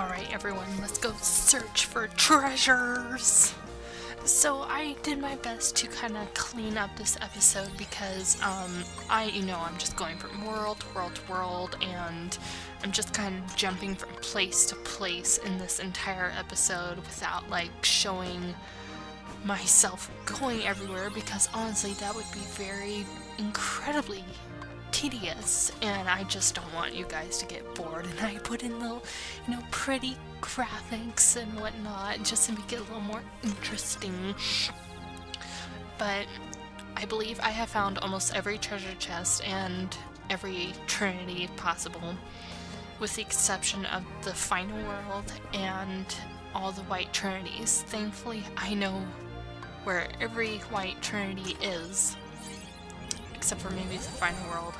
Alright everyone, let's go search for treasures! So I did my best to kind of clean up this episode because, I'm just going from world to world to world, and I'm just kind of jumping from place to place in this entire episode without, like, showing myself going everywhere, because honestly that would be very incredibly tedious, and I just don't want you guys to get bored, and I put in little, pretty graphics and whatnot just to make it a little more interesting. But I believe I have found almost every treasure chest and every trinity possible, with the exception of the final world and all the white trinities. Thankfully, I know where every white trinity is, except for maybe the final world.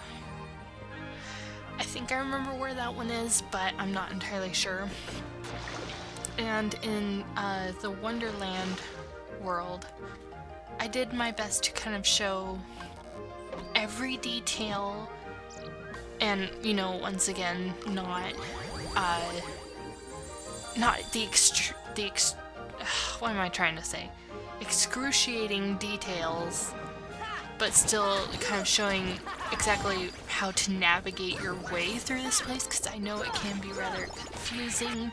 I think I remember where that one is, but I'm not entirely sure. And in the Wonderland world, I did my best to kind of show every detail, and once again, not what am I trying to say? Excruciating details, but still kind of showing exactly how to navigate your way through this place, because I know it can be rather confusing.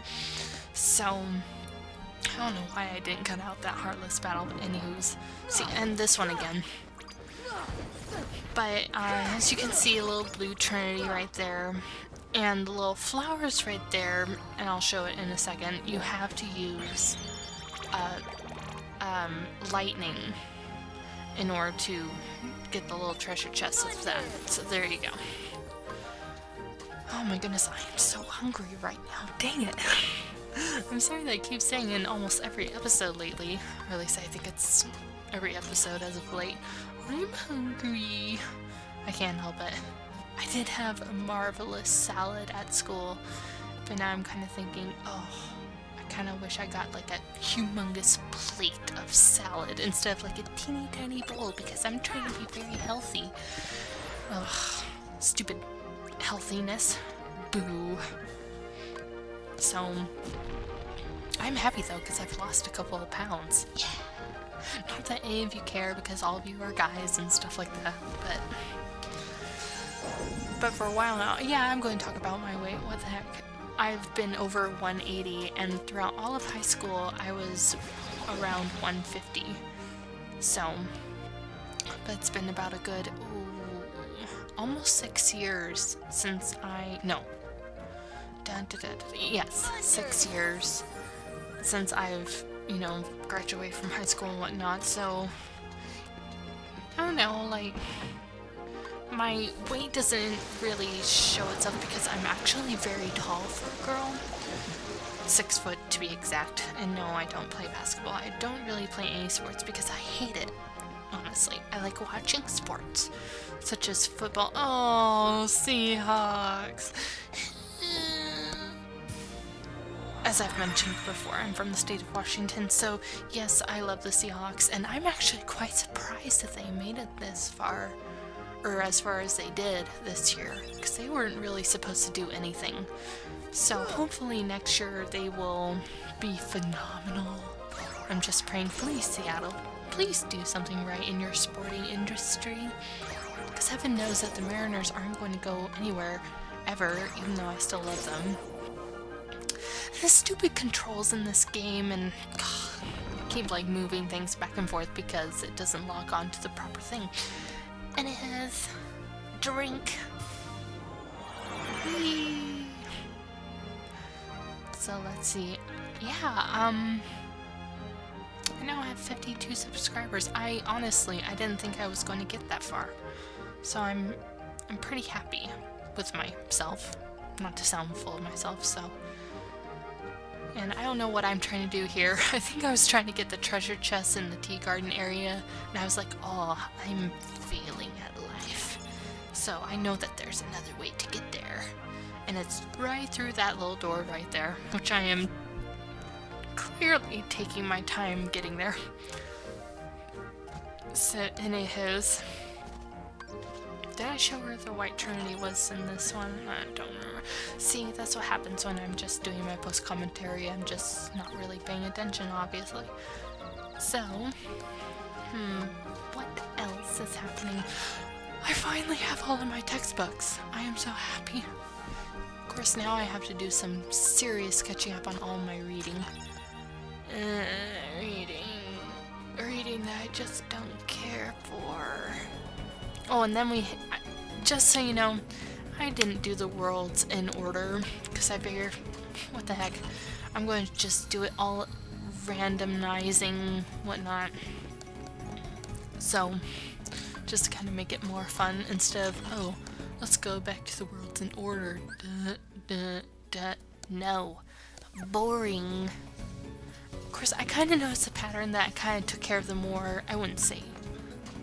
So I don't know why I didn't cut out that Heartless battle, but anywho's. See, and this one again. But as you can see, a little blue trinity right there, and the little flowers right there, and I'll show it in a second. You have to use lightning in order to get the little treasure chest of that. So there you go. Oh my goodness, I am so hungry right now. Dang it. I'm sorry that I keep saying in almost every episode lately, or at least I think it's every episode as of late. I'm hungry. I can't help it. I did have a marvelous salad at school, but now I'm kind of thinking, oh, I kind of wish I got like a humongous plate of salad instead of like a teeny tiny bowl, because I'm trying to be very healthy. Ugh, stupid healthiness. Boo. So, I'm happy though, because I've lost a couple of pounds. Yeah. Not that any of you care, because all of you are guys and stuff like that, but for a while now, yeah, I'm going to talk about my weight. What the heck? I've been over 180, and throughout all of high school, I was around 150. So, but it's been about a good, almost 6 years since yes, 6 years since I've, graduated from high school and whatnot, so, I don't know, like, my weight doesn't really show itself because I'm actually very tall for a girl. 6 foot to be exact. And no, I don't play basketball. I don't really play any sports because I hate it. Honestly, I like watching sports, such as football. Oh, Seahawks! As I've mentioned before, I'm from the state of Washington, so yes, I love the Seahawks, and I'm actually quite surprised that they made it this far. Or as far as they did this year, because they weren't really supposed to do anything. So hopefully next year they will be phenomenal. I'm just praying, please Seattle, please do something right in your sporting industry. Because heaven knows that the Mariners aren't going to go anywhere ever, even though I still love them. The stupid controls in this game, and I keep like moving things back and forth because it doesn't lock on to the proper thing. And it has drink. Whee. So let's see. Yeah, I now have 52 subscribers. I didn't think I was going to get that far. So I'm pretty happy with myself. Not to sound full of myself, so. And I don't know what I'm trying to do here. I think I was trying to get the treasure chest in the tea garden area, and I was like, oh, I'm failing at life. So I know that there's another way to get there. And it's right through that little door right there, which I am clearly taking my time getting there. So, anyways, did I show where the white trinity was in this one? I don't remember. See, that's what happens when I'm just doing my post commentary. I'm just not really paying attention, obviously. So, what else is happening? I finally have all of my textbooks. I am so happy. Of course, now I have to do some serious catching up on all my reading. Reading that I just don't care for. Oh, and then just so you know, I didn't do the worlds in order, because I figured, what the heck, I'm going to just do it all randomizing, whatnot. So, just to kind of make it more fun, instead of, oh, let's go back to the worlds in order. No. Boring. Of course, I kind of noticed a pattern that I kind of took care of the more, I wouldn't say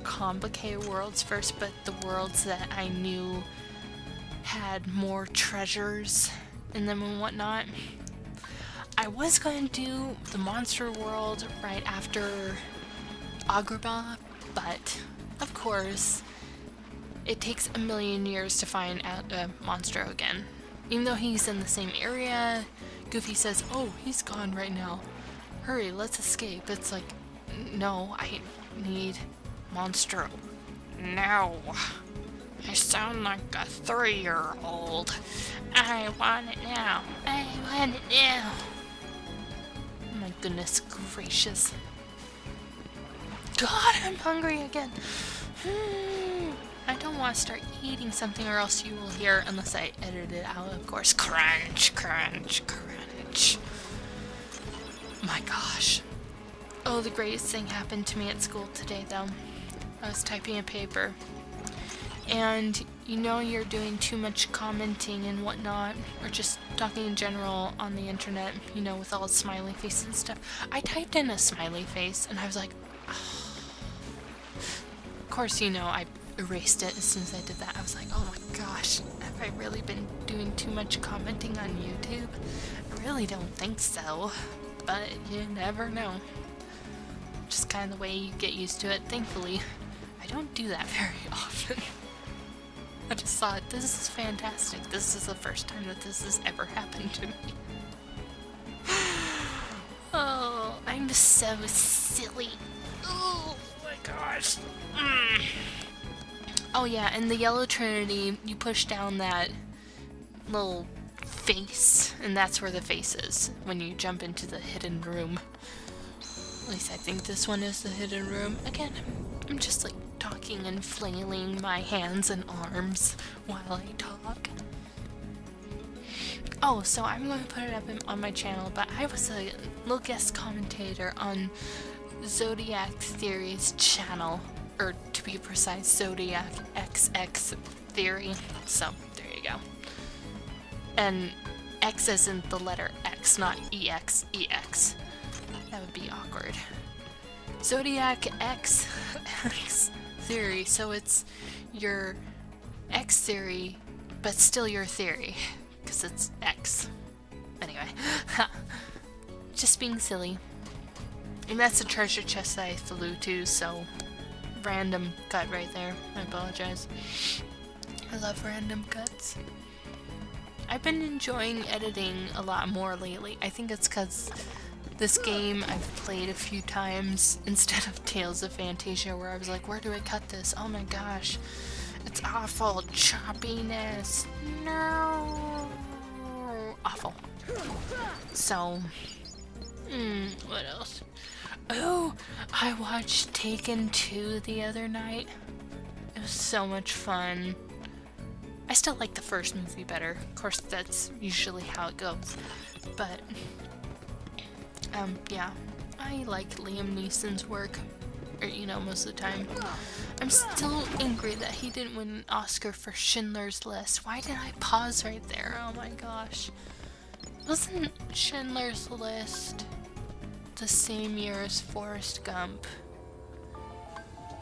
complicated worlds first, but the worlds that I knew had more treasures in them and whatnot. I was going to do the monster world right after Agrabah, but of course it takes a million years to find out Monstro again. Even though he's in the same area, Goofy says, oh, he's gone right now. Hurry, let's escape. It's like, no, I need Monstro now. I sound like a 3-year-old. I want it now. I want it now. Oh my goodness gracious. God, I'm hungry again. I don't want to start eating something, or else you will hear, unless I edit it out, of course, crunch, crunch, crunch. My gosh. Oh, the greatest thing happened to me at school today, though. I was typing a paper, and you know you're doing too much commenting and whatnot, or just talking in general on the internet, you know, with all smiley faces and stuff. I typed in a smiley face, and I was like, oh. Of course, you know, I erased it as soon as I did that. I was like, oh my gosh, have I really been doing too much commenting on YouTube? I really don't think so, but you never know. Just kind of the way you get used to it. Thankfully, I don't do that very often. I just thought, this is fantastic. This is the first time that this has ever happened to me. Oh, I'm so silly. Oh my gosh. Oh yeah, and the Yellow Trinity, you push down that little face, and that's where the face is when you jump into the hidden room. At least I think this one is the hidden room. Again, I'm just like talking and flailing my hands and arms while I talk. Oh, so I'm going to put it up on my channel, but I was a little guest commentator on Zodiac Theory's channel, or to be precise, Zodiac XX Theory. So, there you go. And X isn't the letter X, not EX, EX. That would be awkward. Zodiac X Theory, so it's your X theory, but still your theory, because it's X. Anyway, just being silly. And that's a treasure chest that I flew to, so random cut right there. I apologize. I love random cuts. I've been enjoying editing a lot more lately. I think it's because this game I've played a few times instead of Tales of Fantasia, where I was like, where do I cut this? Oh my gosh. It's awful. Choppiness. No. Awful. So, what else? Oh, I watched Taken 2 the other night. It was so much fun. I still like the first movie better. Of course, that's usually how it goes. But, yeah. I like Liam Neeson's work. Or, you know, most of the time. I'm still angry that he didn't win an Oscar for Schindler's List. Why did I pause right there? Oh my gosh. Wasn't Schindler's List the same year as Forrest Gump?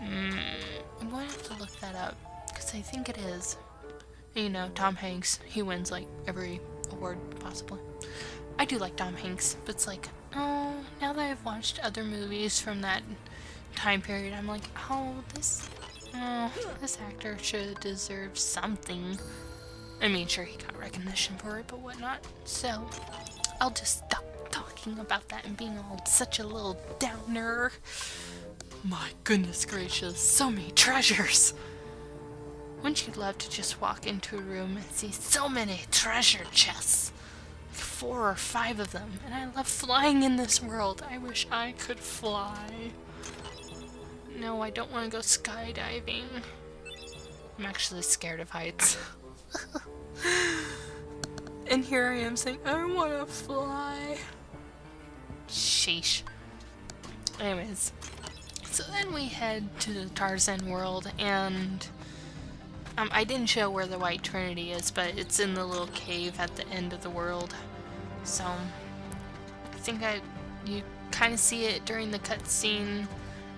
I'm going to have to look that up, because I think it is. You know, Tom Hanks, he wins like every award possible. I do like Tom Hanks, but it's like, oh, now that I've watched other movies from that time period, I'm like, oh, this actor should deserve something. I mean, sure, he got recognition for it, but whatnot. So, I'll just stop talking about that and being all such a little downer. My goodness gracious, so many treasures! Wouldn't you love to just walk into a room and see so many treasure chests? Like 4 or 5 of them. And I love flying in this world. I wish I could fly. No, I don't want to go skydiving. I'm actually scared of heights. And here I am saying, I want to fly. Sheesh. Anyways, so then we head to the Tarzan world, and I didn't show where the White Trinity is, but it's in the little cave at the end of the world. So, I think you kind of see it during the cutscene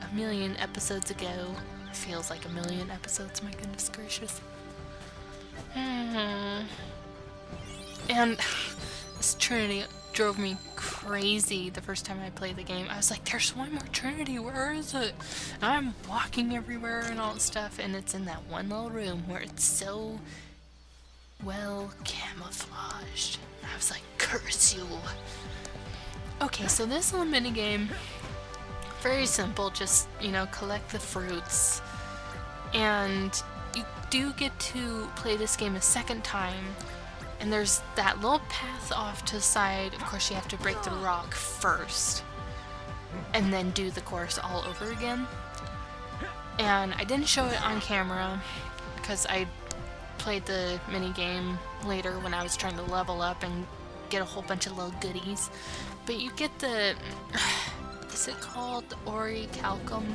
a million episodes ago. It feels like a million episodes, my goodness gracious. And this Trinity drove me crazy the first time I played the game. I was like, there's one more Trinity, where is it? And I'm walking everywhere and all that stuff, and it's in that one little room where it's so well camouflaged. I was like, curse you. Okay, so this little minigame, very simple, just, you know, collect the fruits. And you do get to play this game a second time. And there's that little path off to the side. Of course, you have to break the rock first. And then do the course all over again. And I didn't show it on camera because I played the minigame later when I was trying to level up and get a whole bunch of little goodies. But you get the... is it called Orichalcum?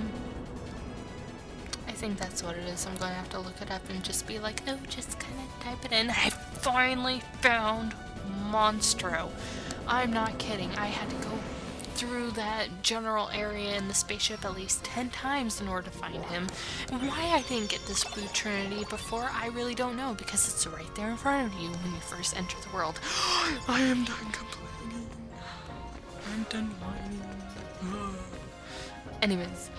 I think that's what it is. I'm going to have to look it up and just be like, oh, just kind of type it in. I finally found Monstro. I'm not kidding. I had to go through that general area in the spaceship at least 10 times in order to find him. And why I didn't get this Blue Trinity before, I really don't know, because it's right there in front of you when you first enter the world. I am done complaining. I'm done whining. Anyways.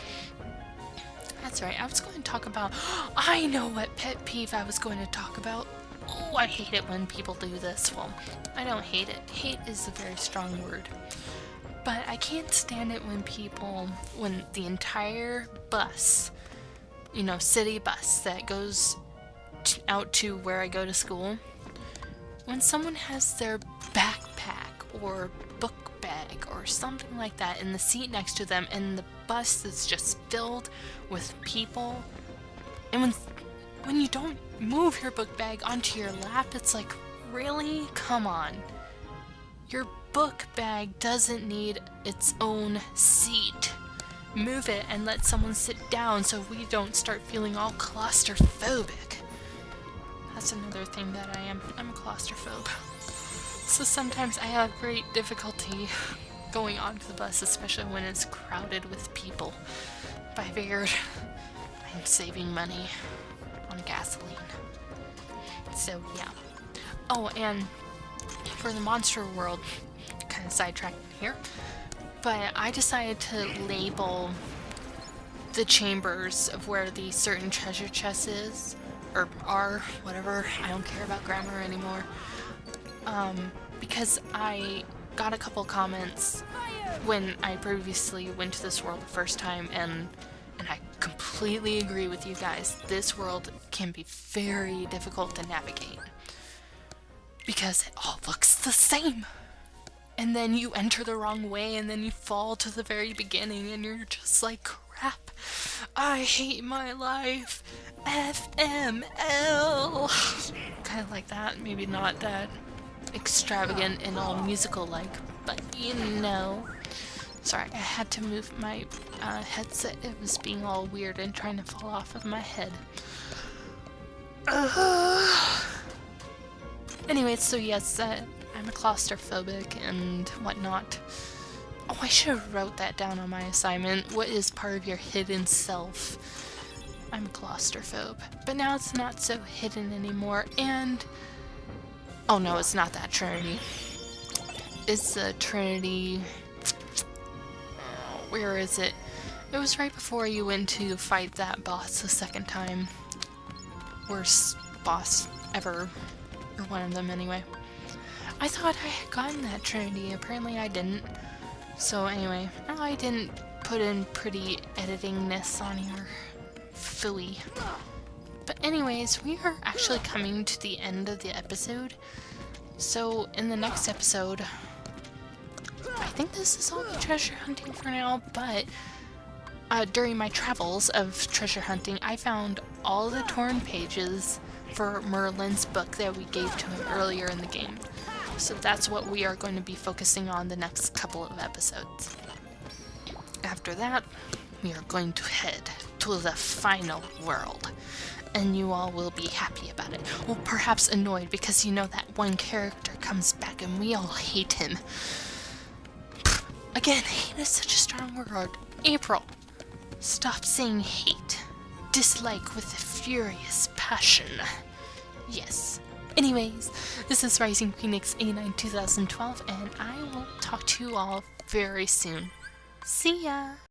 That's right, I was going to talk about... I know what pet peeve I was going to talk about. Oh, I hate it when people do this. Well, I don't hate it. Hate is a very strong word. But I can't stand it when the entire bus, you know, city bus that goes out to where I go to school, when someone has their backpack or book bag or something like that in the seat next to them and the bus is just filled with people, and when you don't move your book bag onto your lap, it's like, really? Come on. Your book bag doesn't need its own seat. Move it and let someone sit down so we don't start feeling all claustrophobic. That's another thing that I am. I'm a claustrophobe. So sometimes I have great difficulty going onto the bus, especially when it's crowded with people. But I figured I'm saving money on gasoline. So yeah. Oh, and for the monster world, kind of sidetracked here, but I decided to label the chambers of where the certain treasure chest is, or are, whatever, I don't care about grammar anymore, because I got a couple comments when I previously went to this world the first time, and I completely agree with you guys. This world can be very difficult to navigate because it all looks the same. And then you enter the wrong way and then you fall to the very beginning and you're just like, crap, I hate my life. FML. Kind of like that. Maybe not that extravagant and all musical like, but you know. Sorry, I had to move my headset. It was being all weird and trying to fall off of my head. Anyways, so yes, I'm a claustrophobic and whatnot. Oh, I should have wrote that down on my assignment. What is part of your hidden self? I'm a claustrophobe. But now it's not so hidden anymore, and... oh no, it's not that Trinity. It's the Trinity... where is it? It was right before you went to fight that boss the second time. Worst boss ever. Or one of them, anyway. I thought I had gotten that Trinity. Apparently I didn't. So anyway, I didn't put in pretty editingness on here. Philly. But anyways, we are actually coming to the end of the episode. So in the next episode, I think this is all the treasure hunting for now, but during my travels of treasure hunting, I found all the torn pages for Merlin's book that we gave to him earlier in the game. So that's what we are going to be focusing on the next couple of episodes. After that, we are going to head to the final world. And you all will be happy about it. Well, perhaps annoyed because you know that one character comes back and we all hate him. Again, hate is such a strong word. April, stop saying hate. Dislike with a furious passion. Yes. Anyways, this is Rising Phoenix A9 2012, and I will talk to you all very soon. See ya!